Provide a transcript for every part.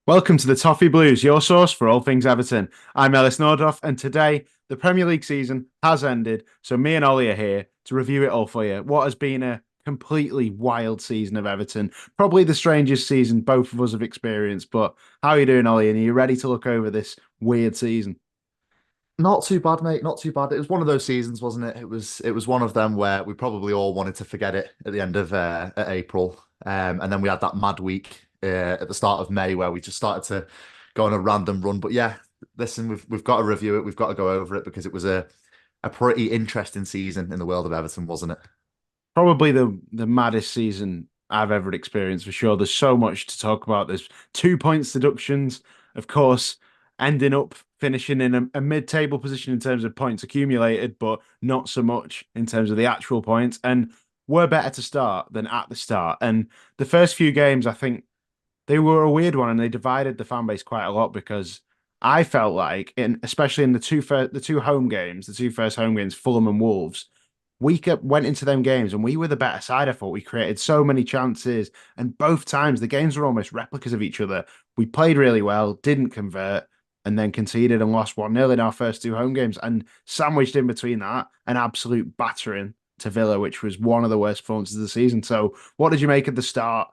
Welcome to the Toffee Blues, your source for all things Everton. I'm Ellis and and today the Premier League season has ended, so me and Ollie are here to review it all for you. What has been a completely wild season of Everton, probably the strangest season both of us have experienced. But how are you doing, Ollie? And are you ready to look over this weird season? Not too bad, mate. Not too bad. It was one of those seasons, wasn't it? It was one of them where we probably all wanted to forget it at the end of at April, and then we had that mad week at the start of May where we just started to go on a random run. But yeah, listen, we've got to review it. We've got to go over it because it was a pretty interesting season in the world of Everton, wasn't it? Probably the maddest season I've ever experienced for sure. There's so much to talk about. There's 2 points deductions, of course, ending up finishing in a mid-table position in terms of points accumulated, but not so much in terms of the actual points. And we're better to start than at the start. And the first few games, I think they were a weird one, and they divided the fan base quite a lot because I felt like, especially in the two home games, the two first home games, Fulham and Wolves went into them games and we were the better side. I thought we created so many chances, and both times the games were almost replicas of each other. We played really well, didn't convert, and then conceded and lost 1-0 in our first two home games. And sandwiched in between that, an absolute battering to Villa, which was one of the worst performances of the season. So, what did you make at the start?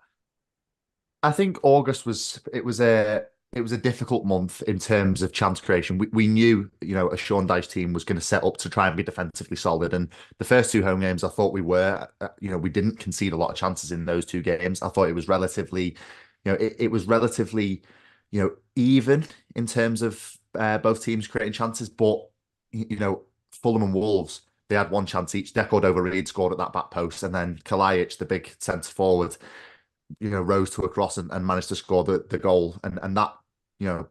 I think August was a difficult month in terms of chance creation. We knew, a Sean Dyche team was going to set up to try and be defensively solid. And the first two home games, I thought we were. We didn't concede a lot of chances in those two games. I thought it was relatively, it was relatively, even in terms of both teams creating chances. But Fulham and Wolves, they had one chance each. Deco over Reed scored at that back post, and then Kalajic, the big centre forward, rose to a cross and managed to score the goal. And that,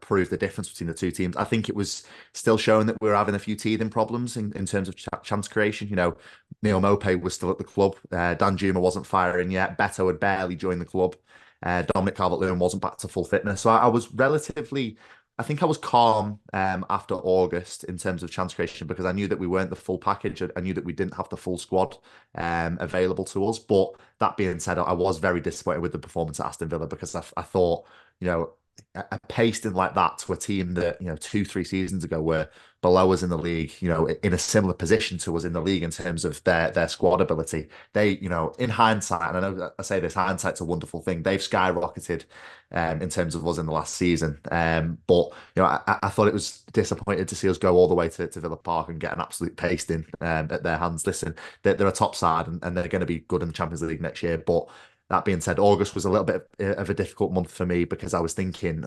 proved the difference between the two teams. I think it was still showing that we were having a few teething problems in terms of chance creation. Neil Mopay was still at the club. Dan Juma wasn't firing yet. Beto had barely joined the club. Dominic Calvert-Lewin wasn't back to full fitness. So I was relatively, I think I was calm after August in terms of chance creation because I knew that we weren't the full package. I knew that we didn't have the full squad available to us. But that being said, I was very disappointed with the performance at Aston Villa because I thought, you know, a pasting like that to a team that, 2, 3 seasons ago were below us in the league, in a similar position to us in the league in terms of their squad ability. They, in hindsight, and I know I say this, hindsight's a wonderful thing. They've skyrocketed in terms of us in the last season. But I thought it was disappointed to see us go all the way to Villa Park and get an absolute pasting at their hands. Listen, they're a top side and they're going to be good in the Champions League next year, but that being said, August was a little bit of a difficult month for me because I was thinking,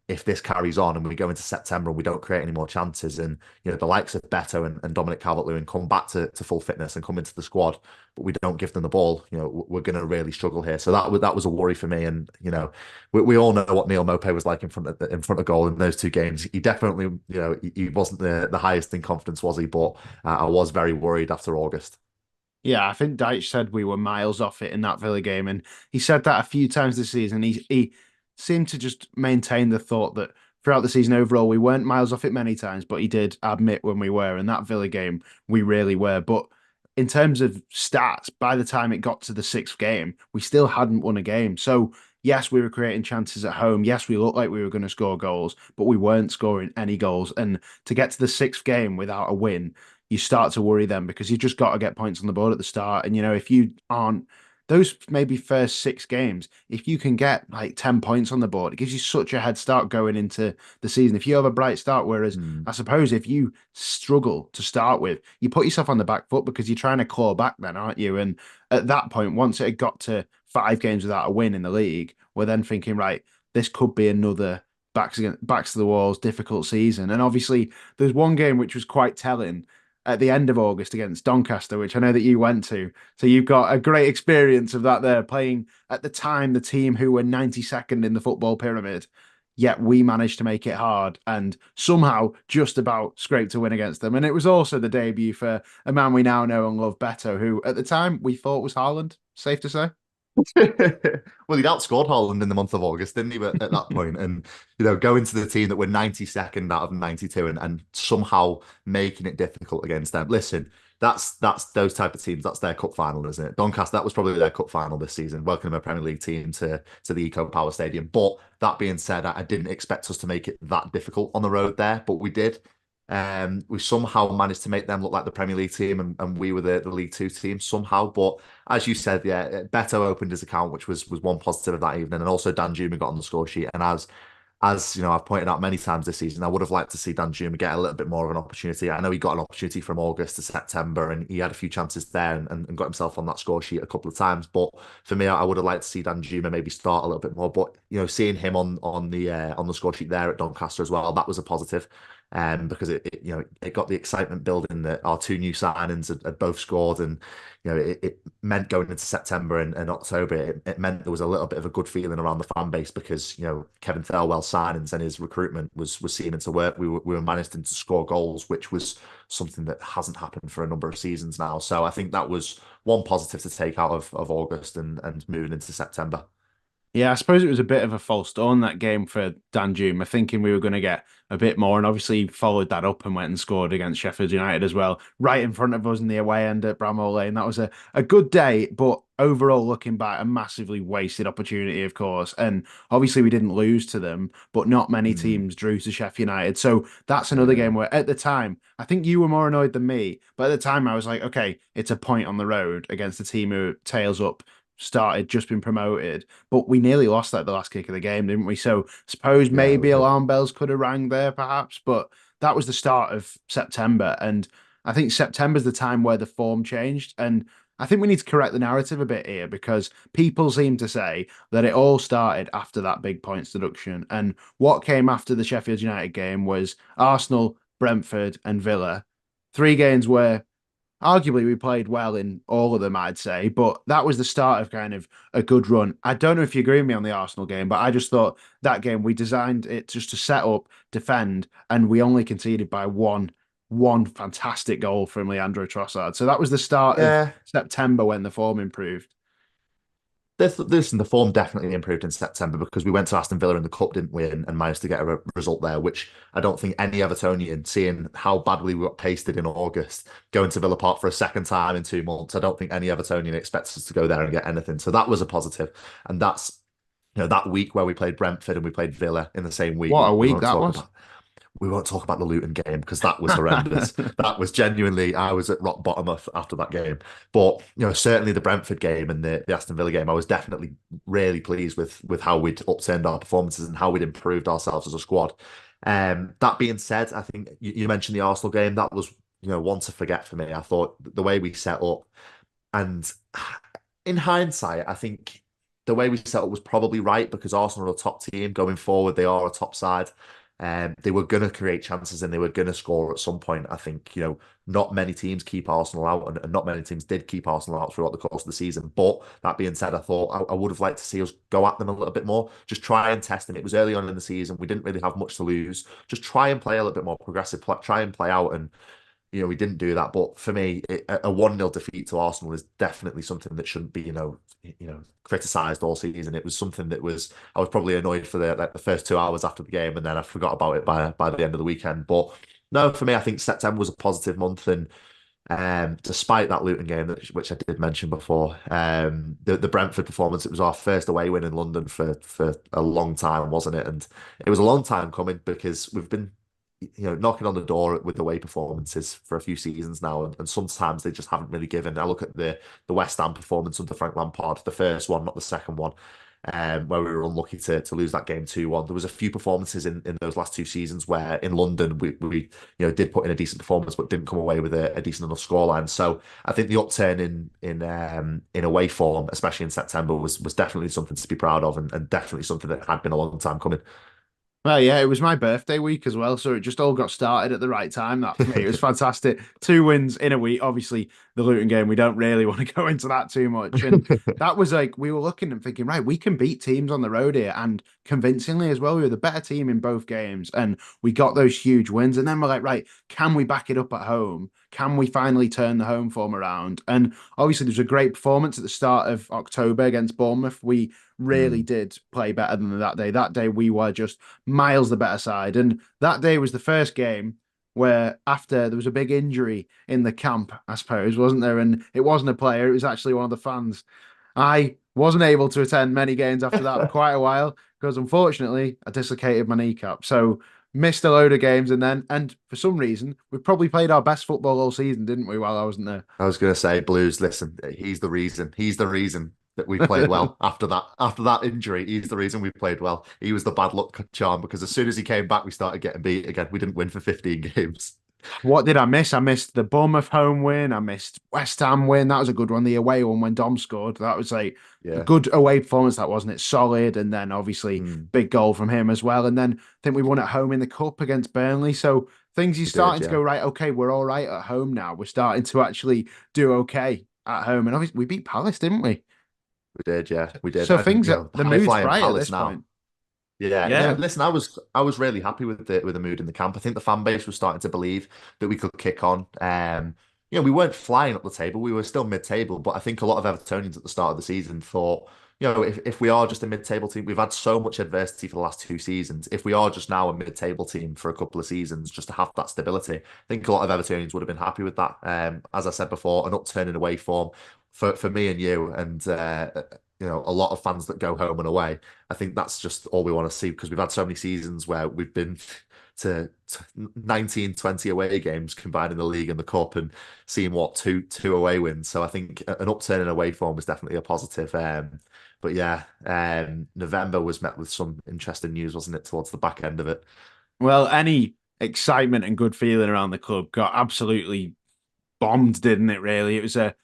if this carries on and we go into September and we don't create any more chances, and the likes of Beto and Dominic Calvert-Lewin come back to full fitness and come into the squad, but we don't give them the ball, we're going to really struggle here. So that was a worry for me. And we all know what Neil Mopay was like in front of goal in those two games. He definitely, he wasn't the highest in confidence, was he? But I was very worried after August. Yeah, I think Deitch said we were miles off it in that Villa game, and he said that a few times this season. He seemed to just maintain the thought that throughout the season overall we weren't miles off it many times, but he did admit when we were. In that Villa game, we really were. But in terms of stats, by the time it got to the sixth game, we still hadn't won a game. So yes, we were creating chances at home. Yes, we looked like we were going to score goals, but we weren't scoring any goals. And to get to the sixth game without a win, you start to worry then because you just got to get points on the board at the start. And if you aren't those maybe first six games, if you can get like 10 points on the board, it gives you such a head start going into the season. If you have a bright start, whereas Hmm. I suppose if you struggle to start with, you put yourself on the back foot because you're trying to claw back then, aren't you? And at that point, once it had got to 5 games without a win in the league, we're then thinking, right, this could be another backs to the walls, difficult season. And obviously, there's one game which was quite telling at the end of August against Doncaster, which I know that you went to. So you've got a great experience of that there, playing at the time the team who were 92nd in the football pyramid. Yet we managed to make it hard and somehow just about scraped a win against them. And it was also the debut for a man we now know and love, Beto, who at the time we thought was Haaland, safe to say. Well, he'd outscored Holland in the month of August, didn't he? But at that point, and going to the team that were 92nd out of 92 and somehow making it difficult against them. Listen, that's those type of teams. That's their cup final, isn't it? Doncaster, that was probably their cup final this season. Welcoming a Premier League team to the Eco Power Stadium. But that being said, I didn't expect us to make it that difficult on the road there, but we did. We somehow managed to make them look like the Premier League team, and we were the League Two team somehow. But as you said, yeah, Beto opened his account, which was one positive of that evening, and also Dan Juma got on the score sheet. And as you know, I've pointed out many times this season, I would have liked to see Dan Juma get a little bit more of an opportunity. I know he got an opportunity from August to September, and he had a few chances there and got himself on that score sheet a couple of times. But for me, I would have liked to see Dan Juma maybe start a little bit more. But seeing him on the score sheet there at Doncaster as well, that was a positive. Because it got the excitement building that our two new signings had both scored, and it meant going into September and October, it meant there was a little bit of a good feeling around the fan base because Kevin Thirlwell's signings and his recruitment was seeming to work. We were managing to score goals, which was something that hasn't happened for a number of seasons now. So I think that was one positive to take out of August and moving into September. Yeah, I suppose it was a bit of a false dawn that game for Dan Juma, thinking we were going to get a bit more, and obviously followed that up and went and scored against Sheffield United as well, right in front of us in the away end at Bramall Lane. That was a good day, but overall, looking back, a massively wasted opportunity, of course. And obviously, we didn't lose to them, but not many Mm, teams drew to Sheffield United. So that's another yeah. game where, at the time, I think you were more annoyed than me, but at the time, I was like, okay, it's a point on the road against a team who tails up. Started just been promoted, but we nearly lost that the last kick of the game, didn't we? So suppose Yeah, we maybe did. alarm bells could have rang there, perhaps, but that was the start of September, and I think September's the time where the form changed, and I think we need to correct the narrative a bit here because people seem to say that it all started after that big points deduction, and what came after the Sheffield United game was Arsenal, Brentford, and Villa. Three games where arguably we played well in all of them, I'd say, but that was the start of kind of a good run. I don't know if you agree with me on the Arsenal game, but I just thought that game we designed it just to set up, defend, and we only conceded by one fantastic goal from Leandro Trossard. So that was the start of Yeah, September when the form improved. listen, the form definitely improved in September because we went to Aston Villa in the cup, didn't we, and managed to get a result there, which I don't think any Evertonian, seeing how badly we got pasted in August, going to Villa Park for a second time in 2 months, I don't think any Evertonian expects us to go there and get anything. So that was a positive, and that's that week where we played Brentford and we played Villa in the same week. What a We week won't that talk was. about. We won't talk about the Luton game because that was horrendous. That was genuinely, I was at rock bottom after that game. But certainly the Brentford game and the Aston Villa game, I was definitely really pleased with how we'd upturned our performances and how we'd improved ourselves as a squad. That being said, I think you mentioned the Arsenal game. That was one to forget for me. I thought the way we set up, and in hindsight, I think the way we set up was probably right because Arsenal are a top team going forward. They are a top side. They were going to create chances and they were going to score at some point. I think, not many teams keep Arsenal out and not many teams did keep Arsenal out throughout the course of the season. But that being said, I thought I would have liked to see us go at them a little bit more, just try and test them. It was early on in the season. We didn't really have much to lose. Just try and play a little bit more progressive, try and play out. And we didn't do that. But for me, a 1-0 defeat to Arsenal is definitely something that shouldn't be, criticised all season. It was something that I was probably annoyed for the first 2 hours after the game, and then I forgot about it by the end of the weekend. But no, for me, I think September was a positive month, and despite that Luton game, which I did mention before, the Brentford performance, it was our first away win in London for a long time, wasn't it? And it was a long time coming because we've been knocking on the door with away performances for a few seasons now, and sometimes they just haven't really given. I look at the West Ham performance under Frank Lampard, the first one, not the second one, where we were unlucky to lose that game 2-1. There was a few performances in those last two seasons where in London we did put in a decent performance but didn't come away with a decent enough scoreline. So I think the upturn in away form, especially in September, was definitely something to be proud of, and definitely something that had been a long time coming. Well, yeah, it was my birthday week as well, so it just all got started at the right time. That for me, it was fantastic. Two wins in a week. Obviously, the Luton game. We don't really want to go into that too much. And that was like, we were looking and thinking, right, we can beat teams on the road here and convincingly as well. We were the better team in both games and we got those huge wins. And then we're like, right, can we back it up at home? Can we finally turn the home form around? And obviously, there's a great performance at the start of October against Bournemouth. We really Mm. did play better than that day. That day, we were just miles the better side. And that day was the first game where after there was a big injury in the camp, I suppose, wasn't there? And it wasn't a player, it was actually one of the fans. I wasn't able to attend many games after that for quite a while because unfortunately I dislocated my kneecap. So missed a load of games and for some reason we probably played our best football all season, didn't we, while I wasn't I was going to say, Blues, listen, he's the reason. He's the reason that we played there? well after that. After that injury, he's the reason we played well. He was the bad luck charm because as soon as he came back, we started getting beat again. We didn't win for 15 games. What did I miss? I missed the Bournemouth home win. I missed West Ham win. That was a good one. The away one when Dom scored. That was like a Yeah. good away performance. That wasn't it? Solid. And then obviously Mm, big goal from him as well. And then I think we won at home in the cup against Burnley. So things are we did, starting to yeah. go right. Okay, we're all right at home now. We're starting to actually do okay at home. And obviously we beat Palace, didn't we? We did, yeah. We did. So And things you know, the high mood's flying right at Palace this now. point. Yeah, no, Yeah. listen, I was really happy with the mood in the camp. I think the fan base was starting to believe that we could kick on. We weren't flying up the table. We were still mid-table, but I think a lot of Evertonians at the start of the season thought, if we are just a mid-table team, we've had so much adversity for the last 2 seasons. If we are just now a mid-table team for a couple of seasons, just to have that stability, I think a lot of Evertonians would have been happy with that. As I said before, an upturn in away form for me and you, and a lot of fans that go home and away. I think that's just all we want to see because we've had so many seasons where we've been to 19, 20 away games combined in the league and the cup and seeing what two away wins. So I think an upturn in away form is definitely a positive. But yeah, November was met with some interesting news, wasn't it, towards the back end of it? Well, any excitement and good feeling around the club got absolutely bombed, didn't it, really? It was a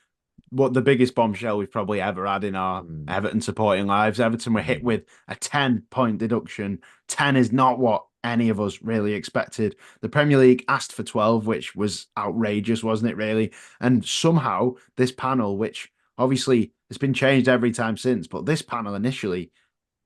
what the biggest bombshell we've probably ever had in our Mm, Everton supporting lives. Everton were hit mm. with a 10-point deduction. 10 is not what any of us really expected. The Premier League asked for 12, which was outrageous, wasn't it, really? And somehow this panel, which obviously has been changed every time since, but this panel initially,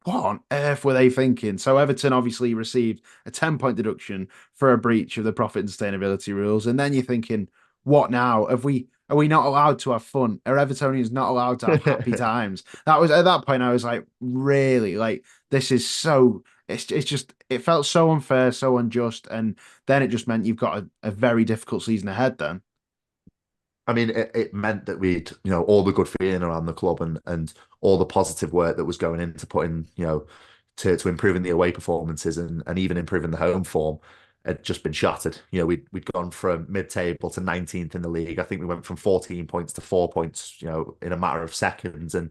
what on earth were they thinking? So Everton obviously received a 10-point deduction for a breach of the profit and sustainability rules. And then you're thinking, what now? Have we are we not allowed to have fun? Are Evertonians not allowed to have happy times? That was at that point I was like, really? Like this is so it's just it felt so unfair, so unjust, and then it just meant you've got a very difficult season ahead then. I mean, it meant that we'd, all the good feeling around the club and all the positive work that was going into putting, to improving the away performances and even improving the home form had just been shattered. We'd gone from mid-table to 19th in the league. I think we went from 14 points to 4 points, in a matter of seconds. And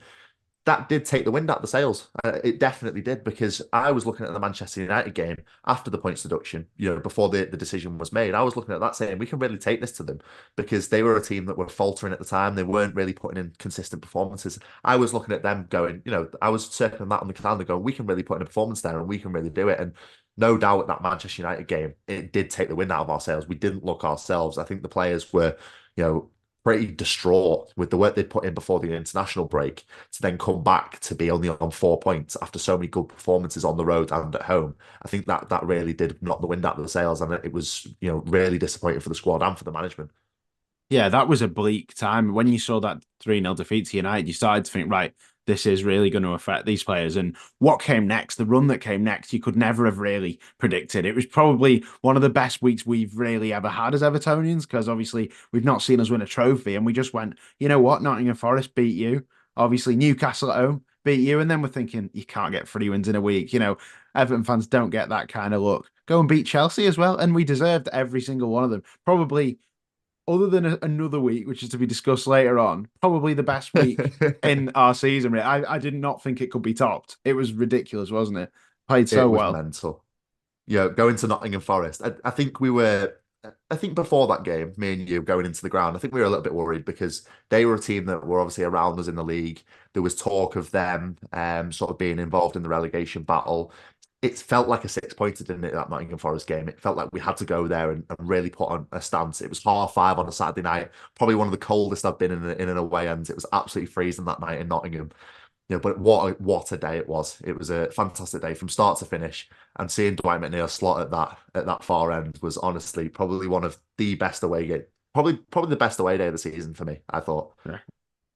that did take the wind out of the sails. It definitely did because I was looking at the Manchester United game after the points deduction, before the decision was made. I was looking at that saying we can really take this to them because they were a team that were faltering at the time. They weren't really putting in consistent performances. I was looking at them going, I was circling that on the calendar going, we can really put in a performance there and we can really do it. And no doubt at that Manchester United game, it did take the wind out of our sails. We didn't look ourselves. I think the players were, pretty distraught with the work they'd put in before the international break to then come back to be only on 4 points after so many good performances on the road and at home. I think that really did knock the wind out of the sails, and it was really disappointing for the squad and for the management. Yeah, that was a bleak time. When you saw that 3-0 defeat to United, you started to think, right, this is really going to affect these players. And what came next, the run that came next, you could never have really predicted. It was probably one of the best weeks we've really ever had as Evertonians, because obviously we've not seen us win a trophy. And we just went, you know what, Nottingham Forest beat you. Obviously, Newcastle at home beat you. And then we're thinking, you can't get 3 wins in a week. Everton fans don't get that kind of look. Go and beat Chelsea as well. And we deserved every single one of them. Probably other than another week, which is to be discussed later on, probably the best week in our season. I did not think it could be topped. It was ridiculous, wasn't it? Played so It was well. mental. Going to Nottingham Forest. I think we were. I think before that game, me and you going into the ground, I think we were a little bit worried because they were a team that were obviously around us in the league. There was talk of them sort of being involved in the relegation battle. it felt like a 6 pointer, didn't it, that Nottingham Forest game? It felt like we had to go there and really put on a stance. It was 5:30 on a Saturday night, probably one of the coldest I've been in an away end. It was absolutely freezing that night in Nottingham. But what a day it was. It was a fantastic day from start to finish. And seeing Dwight McNeil slot at that far end was honestly probably one of the best away game, probably the best away day of the season for me, I thought.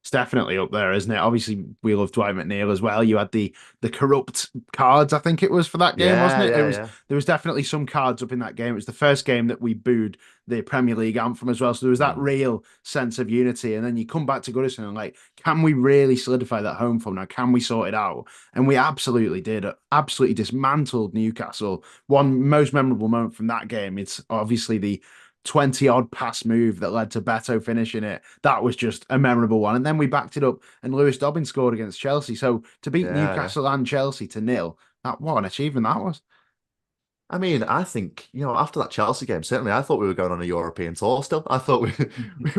It's definitely up there, isn't it? Obviously, we love Dwight McNeil as well. You had the corrupt cards, I think it was for that game, wasn't Yeah, it? It yeah, was yeah. there was definitely some cards up in that game. It was the first game that we booed the Premier League anthem as well. So there was that Mm. real sense of unity. And then you come back to Goodison and like, can we really solidify that home form now? Can we sort it out? And we absolutely did. Absolutely dismantled Newcastle. One most memorable moment from that game, it's obviously the 20 odd pass move that led to Beto finishing it. That was just a memorable one. And then we backed it up and Lewis Dobbin scored against Chelsea. So to beat Yeah, yeah. Newcastle and Chelsea to nil, that what an achievement that was. I mean, I think, after that Chelsea game, certainly I thought we were going on a European tour still. I thought we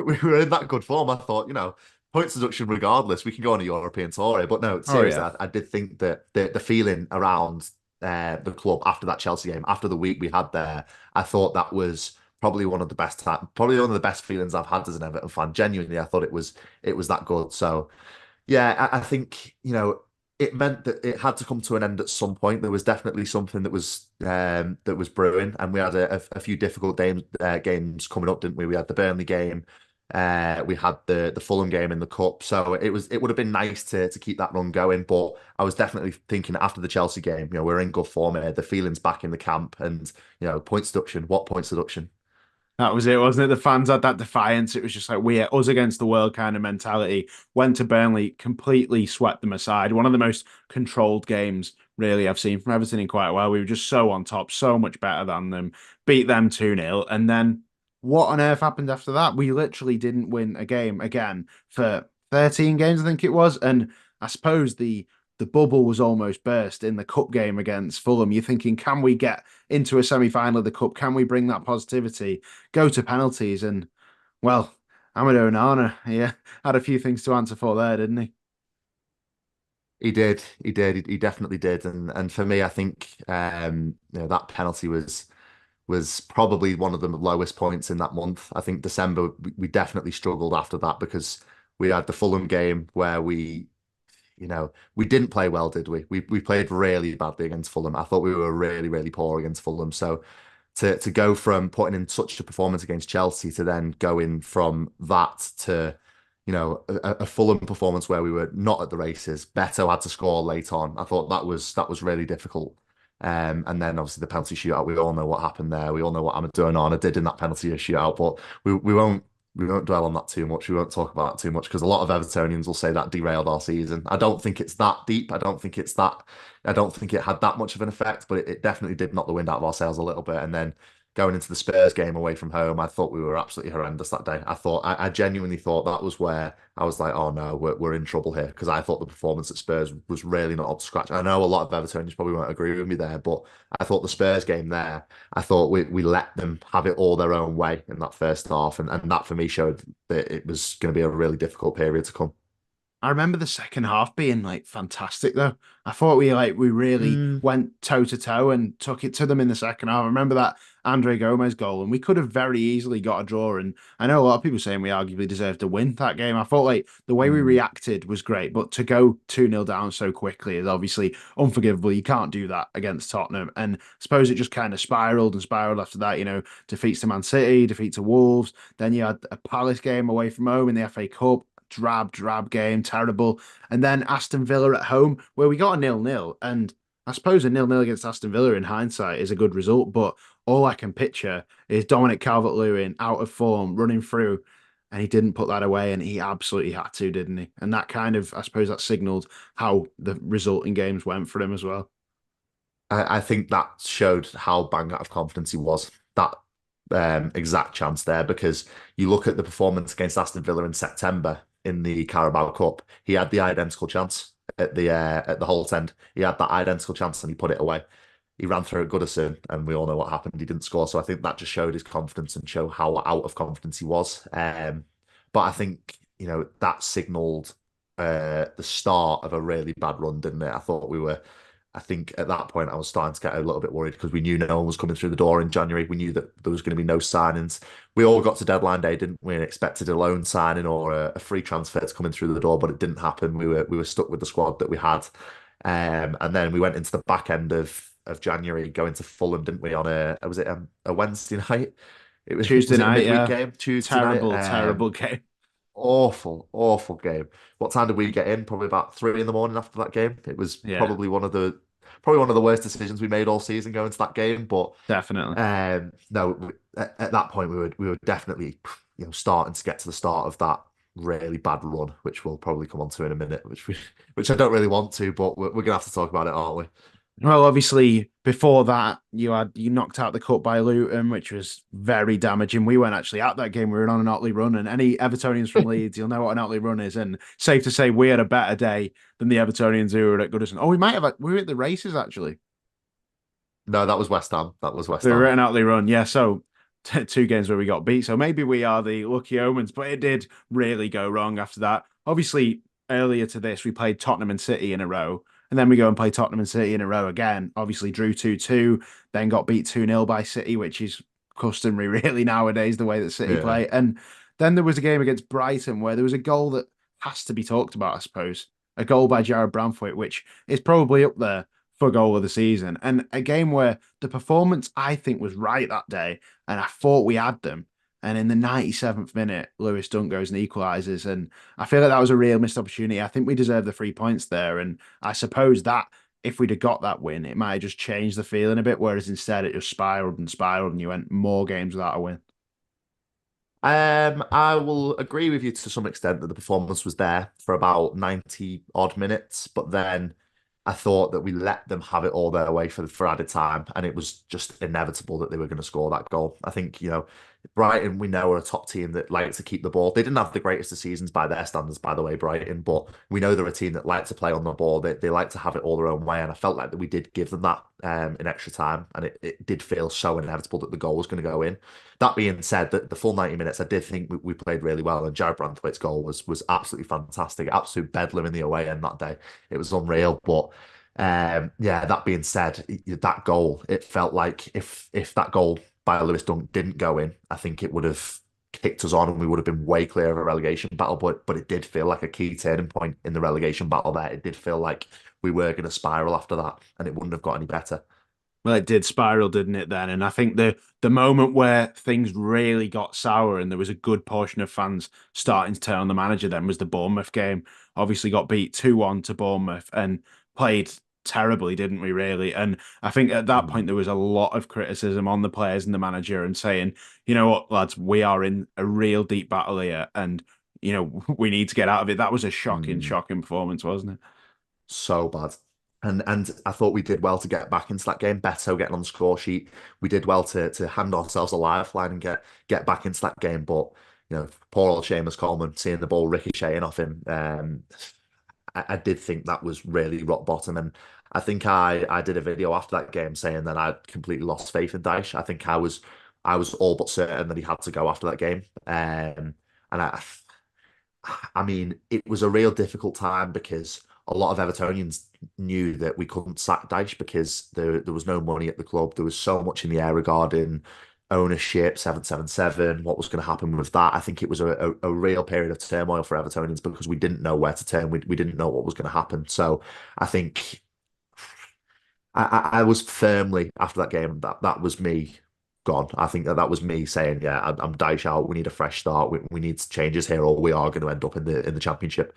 we were in that good form. I thought, points deduction regardless, we can go on a European tour here. But no, Oh seriously, yeah. I did think that the feeling around the club after that Chelsea game, after the week we had there, I thought that was probably one of the best feelings I've had as an Everton fan. Genuinely, I thought it was that good. So yeah, I think, it meant that it had to come to an end at some point. There was definitely something that was brewing, and we had a few difficult games coming up, didn't we? We had the Burnley game, we had the Fulham game in the cup, so it would have been nice to keep that run going. But I was definitely thinking after the Chelsea game, we're in good form here. The feelings back in the camp, and points deduction. What points deduction? That was it, wasn't it? The fans had that defiance. It was just like we are us against the world kind of mentality. Went to Burnley, completely swept them aside. One of the most controlled games, really, I've seen from Everton in quite a while. We were just so on top, so much better than them. Beat them 2-0. And then what on earth happened after that? We literally didn't win a game again for 13 games, I think it was. And I suppose the bubble was almost burst in the cup game against Fulham. You're thinking, can we get into a semi-final of the cup? Can we bring that positivity? Go to penalties, and well, Amadou Onana, yeah, had a few things to answer for there, didn't he? He did, he definitely did, and for me, I think that penalty was probably one of the lowest points in that month. I think December we definitely struggled after that because we had the Fulham game where we didn't play well, did we? We played really badly against Fulham. I thought we were really, really poor against Fulham. So to go from putting in such a performance against Chelsea to then going from that to a Fulham performance where we were not at the races. Beto had to score late on. I thought that was really difficult. And then obviously the penalty shootout. We all know what happened there. We all know what Amadou Onana did in that penalty shootout. But we won't dwell on that too much. We won't talk about that too much because a lot of Evertonians will say that derailed our season. I don't think it's that deep. I don't think it had that much of an effect, but it definitely did knock the wind out of our sails a little bit. And then going into the Spurs game away from home, I thought we were absolutely horrendous that day. I genuinely thought that was where I was like, oh no, we're in trouble here because I thought the performance at Spurs was really not up to scratch. I know a lot of Evertonians probably won't agree with me there, but I thought the Spurs game there, I thought we let them have it all their own way in that first half, and that for me showed that it was going to be a really difficult period to come. I remember the second half being like fantastic though. I thought we really Mm. went toe to toe and took it to them in the second half. I remember that Andre Gomez goal, and we could have very easily got a draw. And I know a lot of people saying we arguably deserved to win that game. I thought like the way we Mm. reacted was great, but to go 2-0 down so quickly is obviously unforgivable. You can't do that against Tottenham. And I suppose it just kind of spiraled and spiraled after that, defeats to Man City, defeat to Wolves. Then you had a Palace game away from home in the FA Cup, drab game, terrible. And then Aston Villa at home, where we got a 0-0. And I suppose a 0-0 against Aston Villa in hindsight is a good result, but all I can picture is Dominic Calvert-Lewin out of form, running through, and he didn't put that away, and he absolutely had to, didn't he? And that kind of, I suppose, that signaled how the resulting games went for him as well. I think that showed how bang out of confidence he was. That exact chance there, because you look at the performance against Aston Villa in September in the Carabao Cup, he had the identical chance at the Holte End. He had that identical chance and he put it away. He ran through at Goodison, and we all know what happened. He didn't score, so I think that just showed his confidence and show how out of confidence he was. But I think that signalled the start of a really bad run, didn't it? I thought we were I think at that point I was starting to get a little bit worried because we knew no one was coming through the door in January. We knew that there was going to be no signings. We all got to deadline day, didn't we? And expected a loan signing or a free transfer to come in through the door, but it didn't happen. We were stuck with the squad that we had. And then we went into the back end of January, going to Fulham, didn't we? On was it a Wednesday night? It Tuesday was it a night, midweek yeah. game? Tuesday night. Terrible, terrible game. Awful, awful game. What time did we get in? Probably about 3 in the morning after that game. It was Yeah, probably one of the worst decisions we made all season going to that game. But definitely. no, at that point we were definitely starting to get to the start of that really bad run, which we'll probably come on to in a minute, which I don't really want to, but we're gonna have to talk about it, aren't we? Well, obviously, before that, you knocked out the cup by Luton, which was very damaging. We weren't actually at that game. We were on an Otley run, and any Evertonians from Leeds, you'll know what an Otley run is. And safe to say, we had a better day than the Evertonians who were at Goodison. Oh, we might have. We were at the races actually. No, that was West Ham. That was West We were Ham. at an Otley run, yeah. So two games where we got beat. So maybe we are the lucky omens, but it did really go wrong after that. Obviously, earlier to this, we played Tottenham and City in a row. And then we go and play Tottenham and City in a row again. Obviously, drew 2-2, then got beat 2-0 by City, which is customary really nowadays, the way that City Yeah. play. And then there was a game against Brighton where there was a goal that has to be talked about, I suppose. A goal by Jared Branthwaite, which is probably up there for goal of the season. And a game where the performance, I think, was right that day. And I thought we had them. And in the 97th minute, Lewis Dunk goes and equalises. And I feel like that was a real missed opportunity. I think we deserved the 3 points there. And I suppose that if we'd have got that win, it might have just changed the feeling a bit. Whereas instead, it just spiraled and you went more games without a win. I will agree with you to some extent that the performance was there for about 90 odd minutes, but then I thought that we let them have it all their way for added time, and it was just inevitable that they were going to score that goal. I think, Brighton, we know, are a top team that like to keep the ball. They didn't have the greatest of seasons by their standards, by the way, Brighton, but we know they're a team that like to play on the ball. They like to have it all their own way, and I felt like that we did give them that in extra time, and it did feel so inevitable that the goal was going to go in. That being said, the full 90 minutes, I did think we played really well, and Jared Branthwaite's goal was absolutely fantastic. Absolute bedlam in the away end that day. It was unreal. But yeah, that being said, that goal, it felt like if that goal by Lewis Dunk didn't go in, I think it would have kicked us on and we would have been way clear of a relegation battle. But it did feel like a key turning point in the relegation battle there. It did feel like we were going to spiral after that, and it wouldn't have got any better. Well, it did spiral, didn't it, then? And I think the moment where things really got sour and there was a good portion of fans starting to turn on the manager then was the Bournemouth game. Obviously got beat 2-1 to Bournemouth and played terribly, didn't we, really? And I think at that point Mm. there was a lot of criticism on the players and the manager and saying, you know what, lads, we are in a real deep battle here and we need to get out of it. That was a shocking, Mm. shocking performance, wasn't it? So bad. And I thought we did well to get back into that game. Beto getting on the score sheet. We did well to hand ourselves a lifeline and get back into that game. But poor old Seamus Coleman seeing the ball ricocheting off him. I did think that was really rock bottom. And I think I did a video after that game saying that I'd completely lost faith in Dyche. I think I was all but certain that he had to go after that game. And I mean, it was a real difficult time because a lot of Evertonians knew that we couldn't sack Dyche because there was no money at the club. There was so much in the air regarding ownership, 777, what was going to happen with that. I think it was a real period of turmoil for Evertonians because we didn't know where to turn. We didn't know what was going to happen. So I think I was firmly after that game that was me gone. I think that was me saying, yeah, I'm Dyche out. We need a fresh start. We need changes here, or we are going to end up in the championship.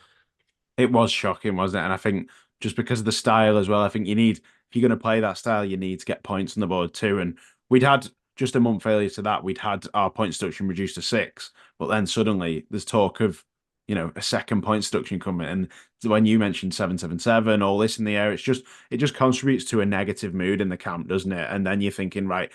It was shocking, wasn't it? And I think just because of the style as well, I think if you're going to play that style, you need to get points on the board too. And we'd had just a month earlier to that, we'd had our point deduction reduced to 6. But then suddenly there's talk of, a second point deduction coming. And when you mentioned 777, all this in the air, it just contributes to a negative mood in the camp, doesn't it? And then you're thinking, right,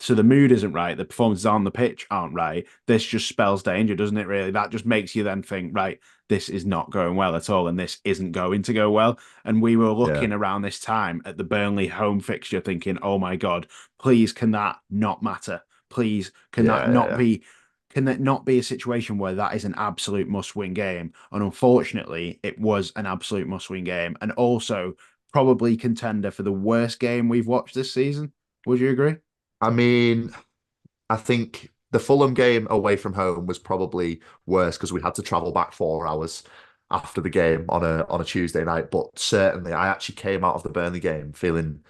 so the mood isn't right, the performances on the pitch aren't right. This just spells danger, doesn't it, really? That just makes you then think, right, this is not going well at all, and this isn't going to go well. And we were Yeah, looking around this time at the Burnley home fixture, thinking, oh my God, please can that not matter? Please, yeah, yeah, yeah. can that not be a situation where that is an absolute must-win game? And unfortunately, it was an absolute must-win game. And also probably contender for the worst game we've watched this season. Would you agree? I mean, I think the Fulham game away from home was probably worse because we had to travel back 4 hours after the game on a Tuesday night. But certainly, I actually came out of the Burnley game feeling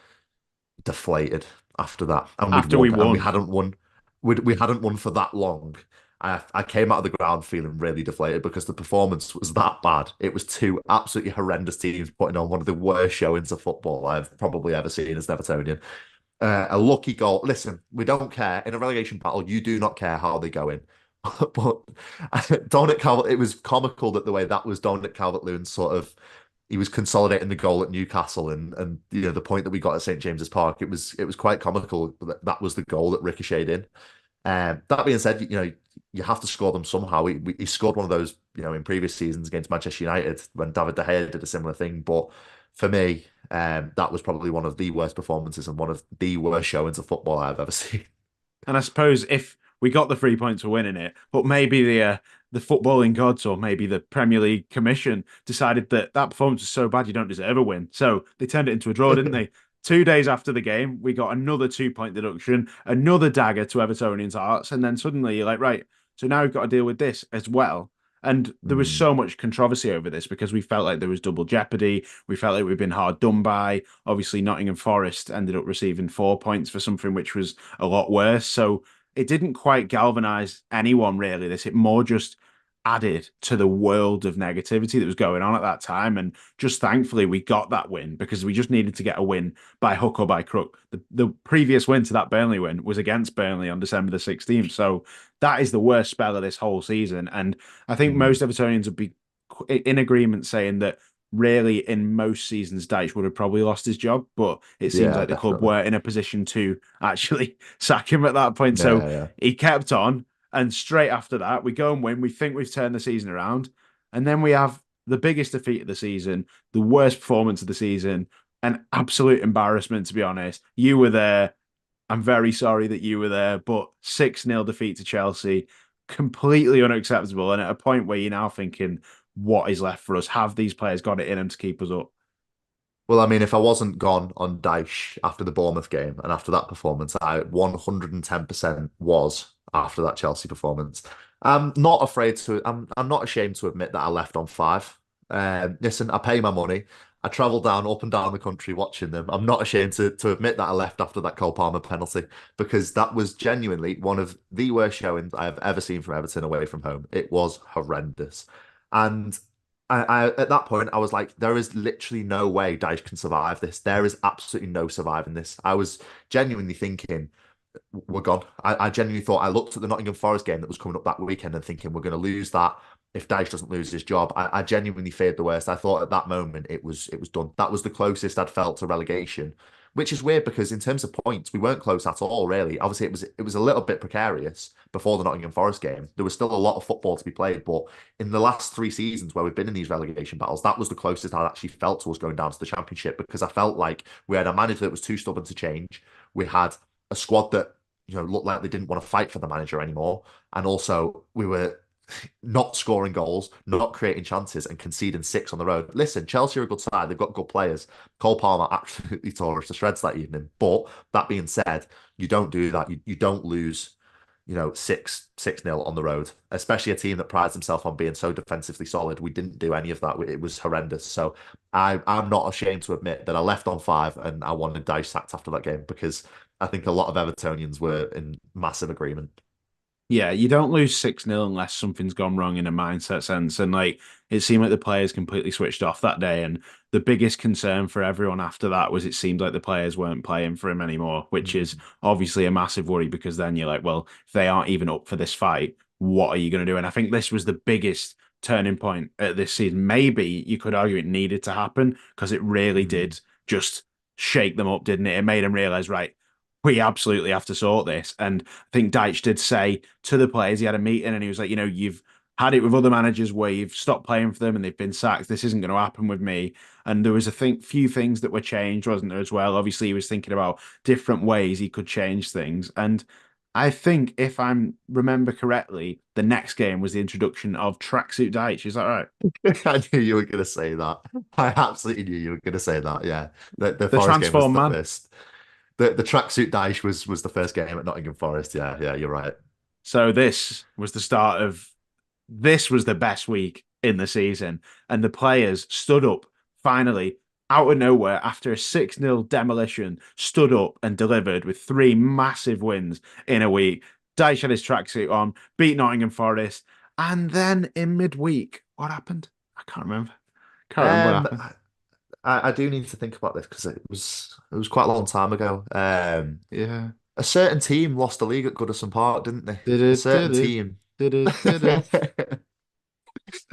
deflated after that, and we'd After we won, and we won. hadn't won. We hadn't won for that long. I came out of the ground feeling really deflated because the performance was that bad. It was two absolutely horrendous teams putting on one of the worst showings of football I've probably ever seen as an Evertonian. A lucky goal. Listen, we don't care. In a relegation battle, you do not care how they go in. But Dominic Calvert, it was comical that the way that was Dominic Calvert-Lewin sort of he was consolidating the goal at Newcastle and you know the point that we got at St James's Park. It was quite comical that that was the goal that ricocheted in. That being said, you know you have to score them somehow. He scored one of those you know in previous seasons against Manchester United when David De Gea did a similar thing. But for me, that was probably one of the worst performances and one of the worst showings of football I've ever seen. And I suppose if we got the 3 points for winning it, but maybe the footballing gods or maybe the Premier League Commission decided that that performance was so bad you don't deserve a win. So they turned it into a draw, didn't they? 2 days after the game, we got another 2 point deduction, another dagger to Evertonians' hearts, and then suddenly you're like, right, so now we've got to deal with this as well. And there was Mm, so much controversy over this because we felt like there was double jeopardy. We felt like we'd been hard done by. Obviously, Nottingham Forest ended up receiving 4 points for something which was a lot worse. So it didn't quite galvanize anyone really. It more just added to the world of negativity that was going on at that time. And just thankfully we got that win because we just needed to get a win by hook or by crook. The previous win to that Burnley win was against Burnley on December the 16th. So that is the worst spell of this whole season. And I think mm. most Evertonians would be in agreement saying that really in most seasons Dyche would have probably lost his job, but it seems Yeah, like the club definitely. were in a position to actually sack him at that point. So Yeah, yeah. he kept on, and straight after that, we go and win. We think we've turned the season around, and then we have the biggest defeat of the season, the worst performance of the season, an absolute embarrassment, to be honest. You were there. I'm very sorry that you were there, but 6-0 defeat to Chelsea, completely unacceptable. And at a point where you're now thinking, what is left for us? Have these players got it in them to keep us up? Well, I mean, if I wasn't gone on Dyche after the Bournemouth game and after that performance, I 110% was after that Chelsea performance. I'm not ashamed to admit that I left on five. Listen, I pay my money. I travel down up and down the country watching them. I'm not ashamed to admit that I left after that Cole Palmer penalty because that was genuinely one of the worst showings I have ever seen from Everton away from home. It was horrendous. And I at that point I was like, there is literally no way Dyche can survive this. There is absolutely no surviving this. I was genuinely thinking we're gone. I genuinely thought I looked at the Nottingham Forest game that was coming up that weekend and thinking we're going to lose that if Dyche doesn't lose his job. I genuinely feared the worst. I thought at that moment it was done. That was the closest I'd felt to relegation, which is weird because in terms of points, we weren't close at all, really. Obviously, it was a little bit precarious before the Nottingham Forest game. There was still a lot of football to be played, but in the last 3 seasons where we've been in these relegation battles, that was the closest I'd actually felt to us going down to the Championship because I felt like we had a manager that was too stubborn to change. We had a squad that looked like they didn't want to fight for the manager anymore, and also we were not scoring goals, not creating chances, and conceding six on the road. Listen, Chelsea are a good side. They've got good players. Cole Palmer absolutely tore us to shreds that evening. But that being said, you don't do that. You don't lose, 6-0 on the road, especially a team that prides themselves on being so defensively solid. We didn't do any of that. It was horrendous. So I'm not ashamed to admit that I left on five and I wanted Dyche sacked after that game because I think a lot of Evertonians were in massive agreement. Yeah, you don't lose 6-0 unless something's gone wrong in a mindset sense. And like it seemed like the players completely switched off that day. And the biggest concern for everyone after that was it seemed like the players weren't playing for him anymore, which is Mm. obviously a massive worry because then you're like, well, if they aren't even up for this fight, what are you going to do? And I think this was the biggest turning point at this season. Maybe you could argue it needed to happen because it really Mm. did just shake them up, didn't it? It made them realize, right, we absolutely have to sort this. And I think Deitch did say to the players, he had a meeting and he was like, you've had it with other managers where you've stopped playing for them and they've been sacked. This isn't going to happen with me. And there was few things that were changed, wasn't there, as well? Obviously, he was thinking about different ways he could change things. And I think if I remember correctly, the next game was the introduction of tracksuit Dyche. Is that right? I knew you were going to say that. I absolutely knew you were going to say that. Yeah, the The Forest game was transform the man. first. The tracksuit Dyche was the first game at Nottingham Forest. Yeah, yeah, you're right. So this was the start of this was the best week in the season. And the players stood up finally out of nowhere after a 6-0 demolition, stood up and delivered with three massive wins in a week. Dyche had his tracksuit on, beat Nottingham Forest. And then in midweek, what happened? I can't remember. Can't remember what Um, happened. I do need to think about this because it was quite a long time ago. Yeah. A certain team lost the league at Goodison Park, didn't they? Did A it, certain did it, team. did it, did it.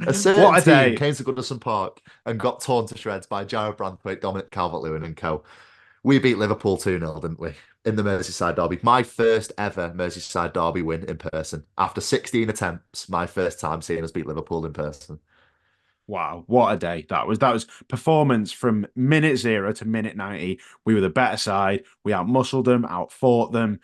A certain What a team day. came to Goodison Park and got torn to shreds by Jarrod Branthwaite, Dominic Calvert-Lewin and co. We beat Liverpool 2-0, didn't we? In the Merseyside derby. My first ever Merseyside derby win in person. After 16 attempts, my first time seeing us beat Liverpool in person. Wow, what a day that was. That was performance from minute zero to minute 90. We were the better side. We outmuscled them, outfought them.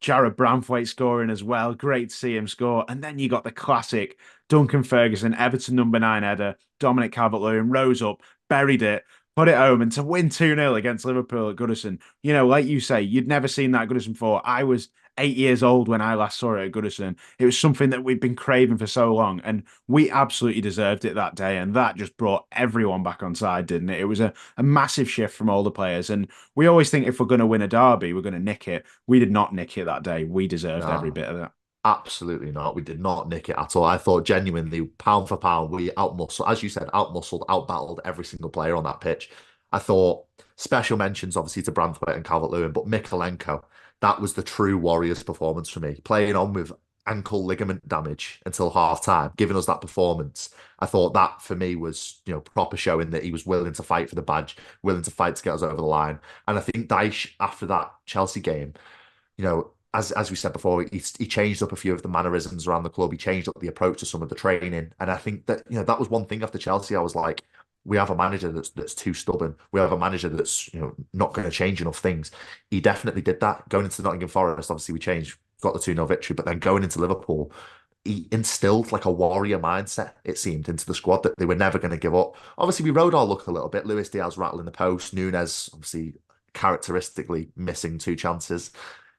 Jarrod Branthwaite scoring as well. Great to see him score. And then you got the classic Duncan Ferguson, Everton number 9 header. Dominic Calvert-Lewin rose up, buried it, put it home. And to win 2-0 against Liverpool at Goodison, like you say, you'd never seen that at Goodison before. I was 8 years old when I last saw it at Goodison. It was something that we'd been craving for so long. And we absolutely deserved it that day. And that just brought everyone back on side, didn't it? It was a massive shift from all the players. And we always think if we're going to win a derby, we're going to nick it. We did not nick it that day. We deserved every No, bit of that. absolutely not. We did not nick it at all. I thought genuinely, pound for pound, we outmuscled, as you said, outmuscled, outbattled every single player on that pitch. I thought special mentions obviously to Branthwaite and Calvert-Lewin, but Mikalenko, that was the true Warriors performance for me. Playing on with ankle ligament damage until half time, giving us that performance. I thought that for me was, proper showing that he was willing to fight for the badge, willing to fight to get us over the line. And I think Dyche, after that Chelsea game, as we said before, he changed up a few of the mannerisms around the club. He changed up the approach to some of the training, and I think that that was one thing after Chelsea. I was like, we have a manager that's too stubborn. We have a manager that's not going to change enough things. He definitely did that going into Nottingham Forest. Obviously, we changed, got the 2-0 victory, but then going into Liverpool, he instilled like a warrior mindset. It seemed into the squad that they were never going to give up. Obviously, we rode our luck a little bit. Luis Diaz rattling the post, Nunes obviously characteristically missing two chances.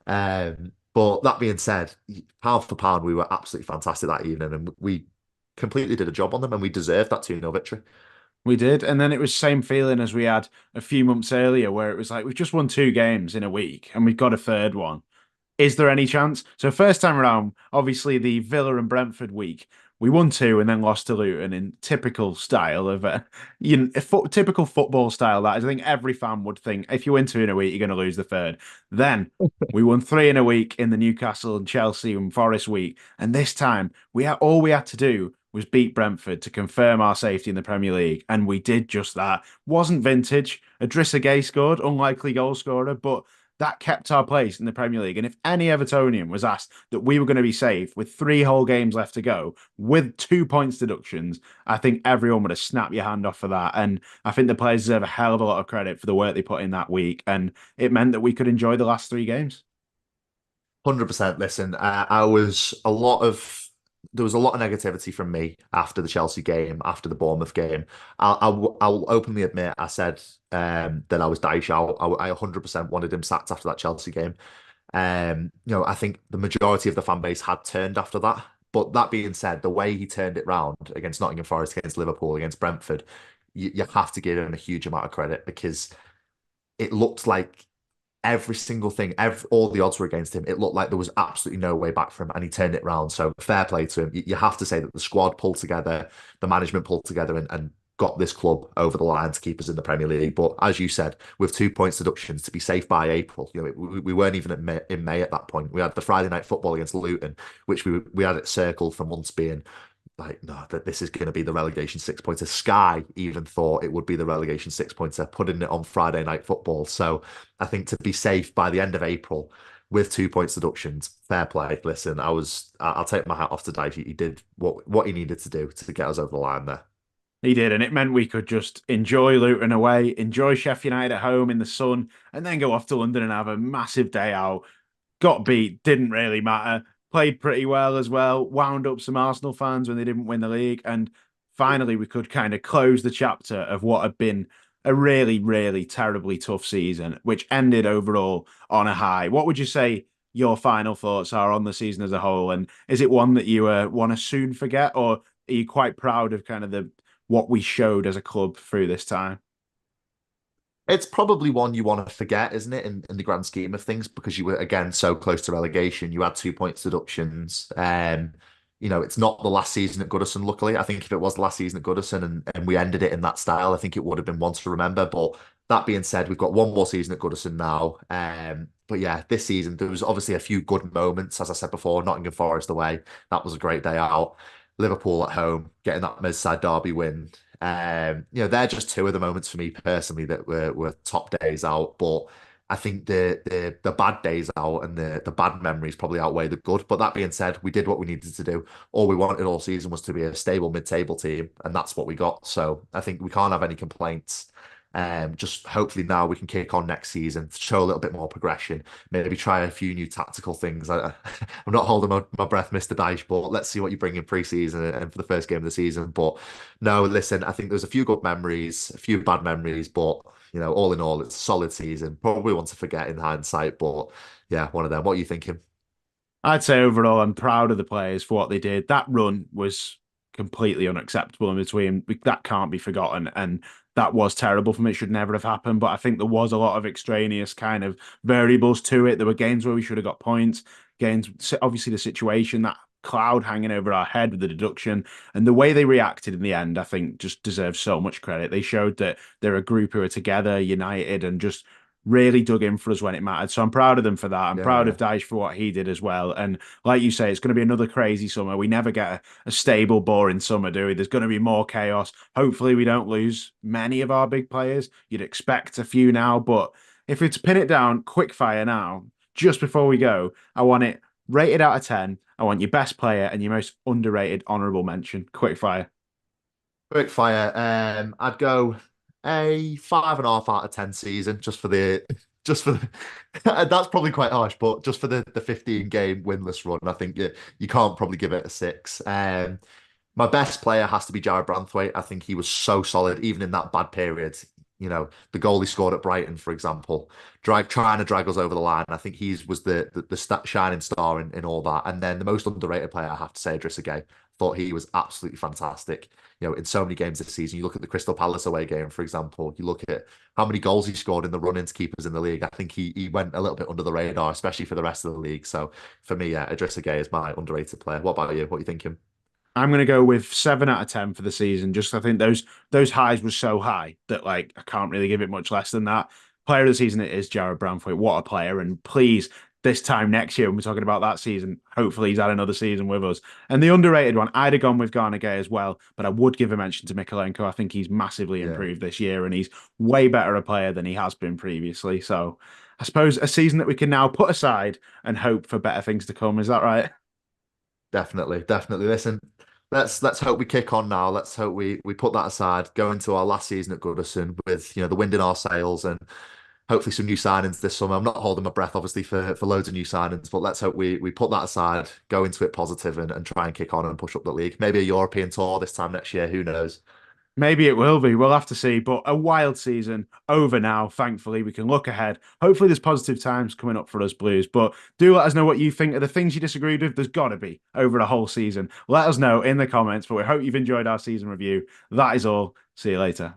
But that being said, pound for pound, we were absolutely fantastic that evening, and we completely did a job on them, and we deserved that 2-0 victory. We did. And then it was same feeling as we had a few months earlier, where it was like, we've just won 2 games in a week and we've got a third one. Is there any chance? So first time around, obviously the Villa and Brentford week, we won two and then lost to Luton in typical style of typical football style. That is, I think every fan would think if you win two in a week, you're going to lose the third. Then we won three in a week in the Newcastle and Chelsea and Forest week, and this time all we had to do was beat Brentford to confirm our safety in the Premier League, and we did just that. Wasn't vintage. Idrissa Gueye scored, unlikely goal scorer, but that kept our place in the Premier League. And if any Evertonian was asked that we were going to be safe with 3 whole games left to go, with 2 points deductions, I think everyone would have snapped your hand off for that. And I think the players deserve a hell of a lot of credit for the work they put in that week. And it meant that we could enjoy the last 3 games. 100%. Listen, there was a lot of negativity from me after the Chelsea game, after the Bournemouth game. I'll openly admit I said that I was Dyche out. I 100% wanted him sacked after that Chelsea game. I think the majority of the fan base had turned after that. But that being said, the way he turned it round against Nottingham Forest, against Liverpool, against Brentford, you have to give him a huge amount of credit because it looked like every single thing, all the odds were against him. It looked like there was absolutely no way back for him, and he turned it round. So fair play to him. You have to say that the squad pulled together, the management pulled together, and got this club over the line to keep us in the Premier League. But as you said, with 2 points deductions to be safe by April, we weren't even in May at that point. We had the Friday night football against Luton, which we had it circled for months being like, no, that this is going to be the relegation 6 pointer. Sky even thought it would be the relegation 6 pointer, putting it on Friday night football. So I think to be safe by the end of April with 2 points deductions, fair play. Listen, I'll take my hat off to Dave. He did what he needed to do to get us over the line there. He did, and it meant we could just enjoy Luton away, enjoy Sheffield United at home in the sun, and then go off to London and have a massive day out. got beat, didn't really matter. Played pretty well as well, wound up some Arsenal fans when they didn't win the league. And finally, we could kind of close the chapter of what had been a really, really terribly tough season, which ended overall on a high. What would you say your final thoughts are on the season as a whole? And is it one that you want to soon forget, or are you quite proud of kind of the what we showed as a club through this time? It's probably one you want to forget, isn't it, in the grand scheme of things, because you were again so close to relegation. You had 2 points deductions. It's not the last season at Goodison, luckily. I think if it was the last season at Goodison and we ended it in that style, I think it would have been one to remember. But that being said, we've got one more season at Goodison now. But yeah, this season there was obviously a few good moments, as I said before, Nottingham Forest away. That was a great day out. Liverpool at home, getting that Merseyside derby win. They're just two of the moments for me personally that were top days out. But I think the bad days out and the bad memories probably outweigh the good. But that being said, we did what we needed to do. All we wanted all season was to be a stable mid-table team, and that's what we got. So I think we can't have any complaints. Just hopefully now we can kick on next season, show a little bit more progression, maybe try a few new tactical things. I'm not holding my breath, Mr. Dyche, but let's see what you bring in pre-season and for the first game of the season. But no, listen, I think there's a few good memories, a few bad memories, but all in all, it's a solid season. Probably one to forget in hindsight, but yeah, one of them. What are you thinking? I'd say overall, I'm proud of the players for what they did. That run was completely unacceptable in between. That can't be forgotten. And that was terrible for me. It should never have happened. But I think there was a lot of extraneous kind of variables to it. There were games where we should have got points, games, obviously, the situation, that cloud hanging over our head with the deduction. And the way they reacted in the end, I think, just deserves so much credit. They showed that they're a group who are together, united, and just really dug in for us when it mattered. So I'm proud of them for that. I'm proud Yeah, of Dyche for what he did as well. And like you say, it's going to be another crazy summer. We never get a stable, boring summer, do we? There's going to be more chaos. Hopefully, we don't lose many of our big players. You'd expect a few now, but if it's pin it down, quick fire now, just before we go, I want it rated out of 10. I want your best player and your most underrated honorable mention. Quick fire. quick fire. I'd go a 5.5 out of 10 season just for the that's probably quite harsh, but just for the 15 game winless run, I think you can't probably give it a six. My best player has to be Jared Branthwaite. I think he was so solid, even in that bad period. The goal he scored at Brighton, for example, trying to drag us over the line. I think he was the shining star in all that. And then the most underrated player, I have to say, Idrissa Gueye. Thought he was absolutely fantastic. In so many games this season, you look at the Crystal Palace away game, for example, you look at how many goals he scored in the run-ins keepers in the league. I think he went a little bit under the radar, especially for the rest of the league. So for me, yeah, Idrissa Gueye is my underrated player. What about you? What are you thinking? I'm going to go with 7 out of 10 for the season. Just I think those highs were so high that like I can't really give it much less than that. Player of the season it is Jared Branthwaite. What a player! And please, this time next year when we're talking about that season, hopefully he's had another season with us. And the underrated one, I'd have gone with Garner Gay as well, but I would give a mention to Mikolenko. I think he's massively Yeah, improved this year, and he's way better a player than he has been previously. So I suppose a season that we can now put aside and hope for better things to come. Is that right? definitely, definitely. Listen, let's hope we kick on now. Let's hope we put that aside, go into our last season at Goodison with the wind in our sails and hopefully some new signings this summer. I'm not holding my breath, obviously, for loads of new signings, but let's hope we put that aside, go into it positive and try and kick on and push up the league. Maybe a European tour this time next year. Who knows? Maybe it will be. We'll have to see. But a wild season over now. Thankfully, we can look ahead. Hopefully, there's positive times coming up for us Blues. But do let us know what you think of the things you disagreed with. There's got to be over the whole season. Let us know in the comments. But we hope you've enjoyed our season review. That is all. See you later.